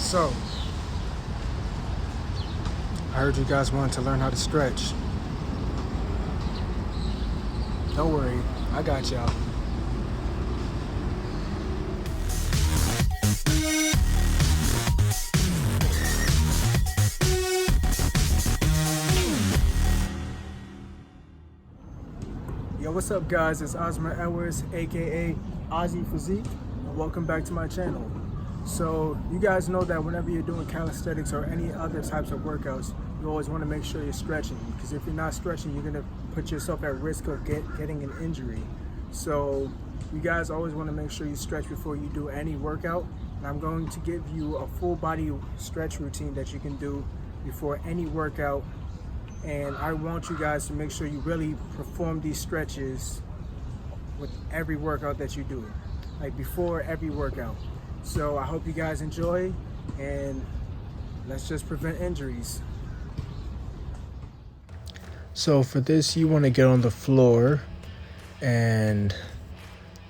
So, I heard you guys wanted to learn how to stretch. Don't worry, I got y'all. Yo, what's up guys? It's Osmer Edwards, aka Ozzy Physique, and welcome back to my channel. So you guys know that whenever you're doing calisthenics or any other types of workouts, you always want to make sure you're stretching, because if you're not stretching, you're gonna put yourself at risk of getting an injury. So you guys always want to make sure you stretch before you do any workout, and I'm going to give you a full body stretch routine that you can do before any workout. And I want you guys to make sure you really perform these stretches with every workout that you do, like before every workout. So I hope you guys enjoy, and let's just prevent injuries. So for this, you want to get on the floor, and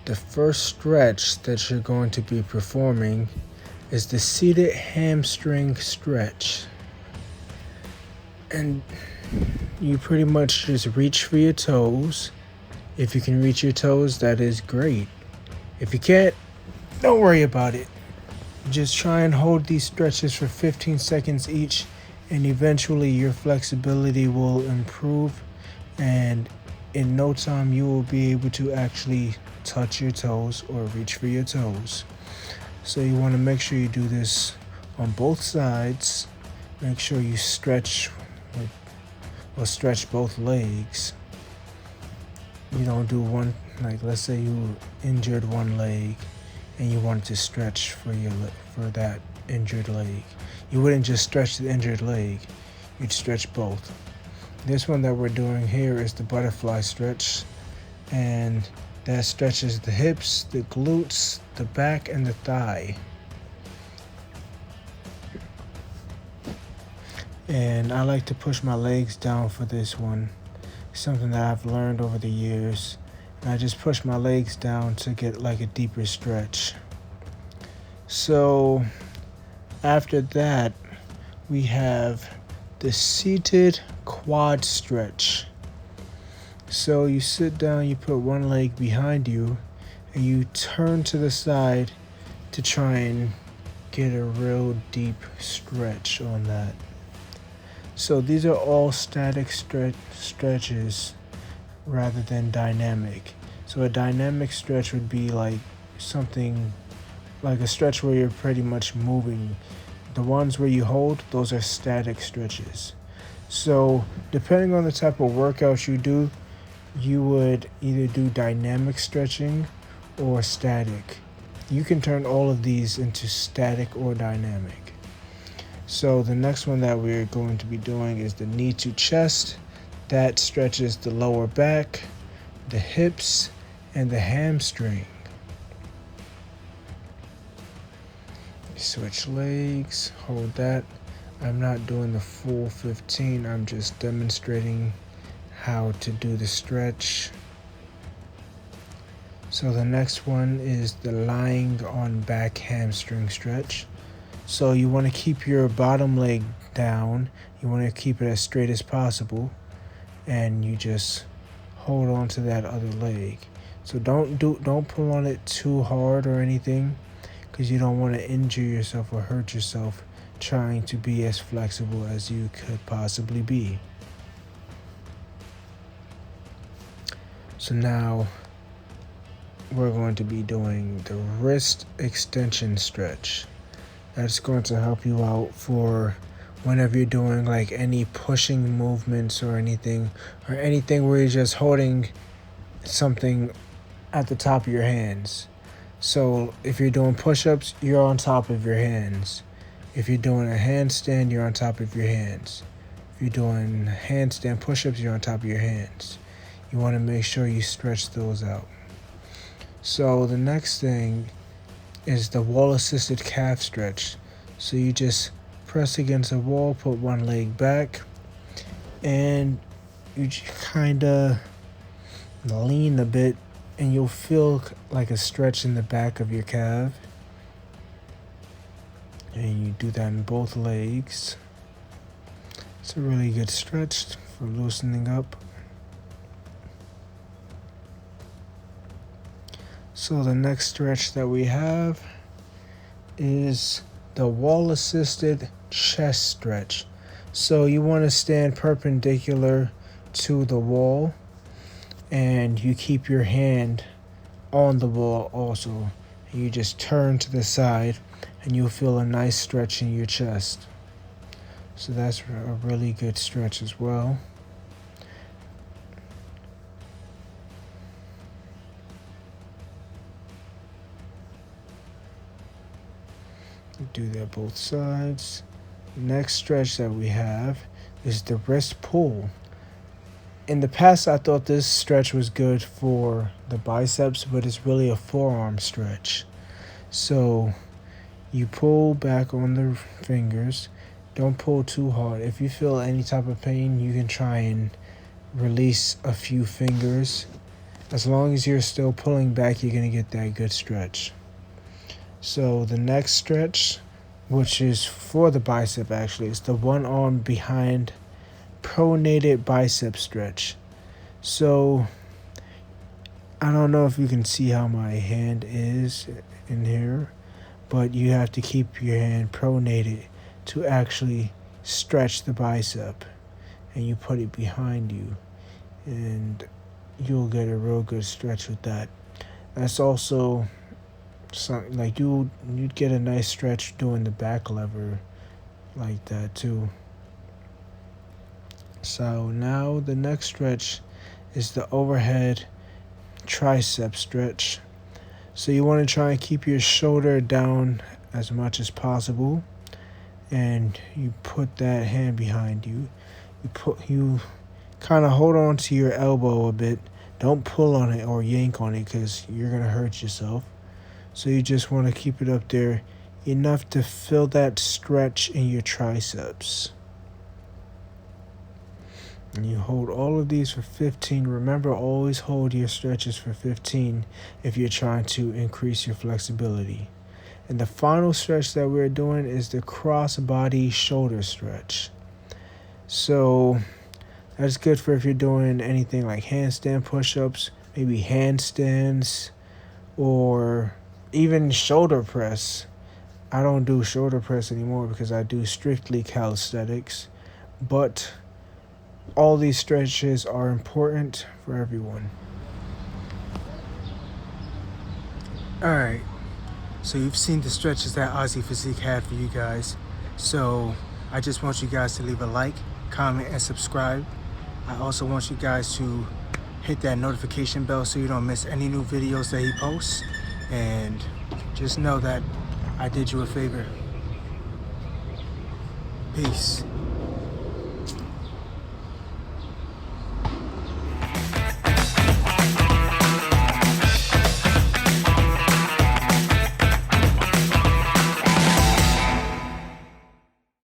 the first stretch that you're going to be performing is the seated hamstring stretch. And you pretty much just reach for your toes. If you can reach your toes, that is great. If you can't, don't worry about it. Just try and hold these stretches for 15 seconds each, and eventually your flexibility will improve, and in no time you will be able to actually touch your toes or reach for your toes. So you want to make sure you do this on both sides. Make sure you stretch both legs. You don't do one, like let's say you injured one leg and you wanted to stretch for that injured leg. You wouldn't just stretch the injured leg, you'd stretch both. This one that we're doing here is the butterfly stretch, and that stretches the hips, the glutes, the back, and the thigh. And I like to push my legs down for this one. Something that I've learned over the years. And I just push my legs down to get like a deeper stretch. So after that, we have the seated quad stretch. So you sit down, you put one leg behind you, and you turn to the side to try and get a real deep stretch on that. So these are all static stretches rather than dynamic. So a dynamic stretch would be like something like a stretch where you're pretty much moving. The ones where you hold, those are static stretches. So depending on the type of workout you do, you would either do dynamic stretching or static. You can turn all of these into static or dynamic. So the next one that we're going to be doing is the knee to chest. That stretches the lower back, the hips, and the hamstring. Switch legs, hold that. I'm not doing the full 15, I'm just demonstrating how to do the stretch. So the next one is the lying on back hamstring stretch. So you want to keep your bottom leg down. You want to keep it as straight as possible, and you just hold on to that other leg. So don't pull on it too hard or anything, because you don't want to injure yourself or hurt yourself trying to be as flexible as you could possibly be. So now we're going to be doing the wrist extension stretch. That's going to help you out for whenever you're doing like any pushing movements or anything where you're just holding something at the top of your hands. So if you're doing push-ups, you're on top of your hands. If you're doing a handstand, you're on top of your hands. If you're doing handstand push-ups, you're on top of your hands. You want to make sure you stretch those out. So the next thing is the wall-assisted calf stretch. So you just press against a wall, put one leg back, and you kind of lean a bit, and you'll feel like a stretch in the back of your calf. And you do that in both legs. It's a really good stretch for loosening up. So the next stretch that we have is the wall-assisted chest stretch. So you want to stand perpendicular to the wall, and you keep your hand on the wall also. You just turn to the side, and you'll feel a nice stretch in your chest. So that's a really good stretch as well. Do that both sides. Next stretch that we have is the wrist pull. In the past, I thought this stretch was good for the biceps, but it's really a forearm stretch. So you pull back on the fingers. Don't pull too hard. If you feel any type of pain, you can try and release a few fingers. As long as you're still pulling back, you're going to get that good stretch. So the next stretch, which is for the bicep actually, is the one arm behind pronated bicep stretch. So I don't know if you can see how my hand is in here, but you have to keep your hand pronated to actually stretch the bicep, and you put it behind you, and you'll get a real good stretch with that. That's also something like you'd get a nice stretch doing the back lever like that too. So now the next stretch is the overhead tricep stretch. So you want to try and keep your shoulder down as much as possible, and you put that hand behind you. You kind of hold on to your elbow a bit. Don't pull on it or yank on it because you're gonna hurt yourself. So you just want to keep it up there enough to feel that stretch in your triceps. And you hold all of these for 15. Remember, always hold your stretches for 15 if you're trying to increase your flexibility. And the final stretch that we're doing is the cross-body shoulder stretch. So that's good for if you're doing anything like handstand push-ups, maybe handstands, or even shoulder press. I don't do shoulder press anymore because I do strictly calisthenics, but all these stretches are important for everyone. Alright, so you've seen the stretches that Aussie Physique had for you guys. So I just want you guys to leave a like, comment, and subscribe. I also want you guys to hit that notification bell so you don't miss any new videos that he posts. And just know that I did you a favor. Peace.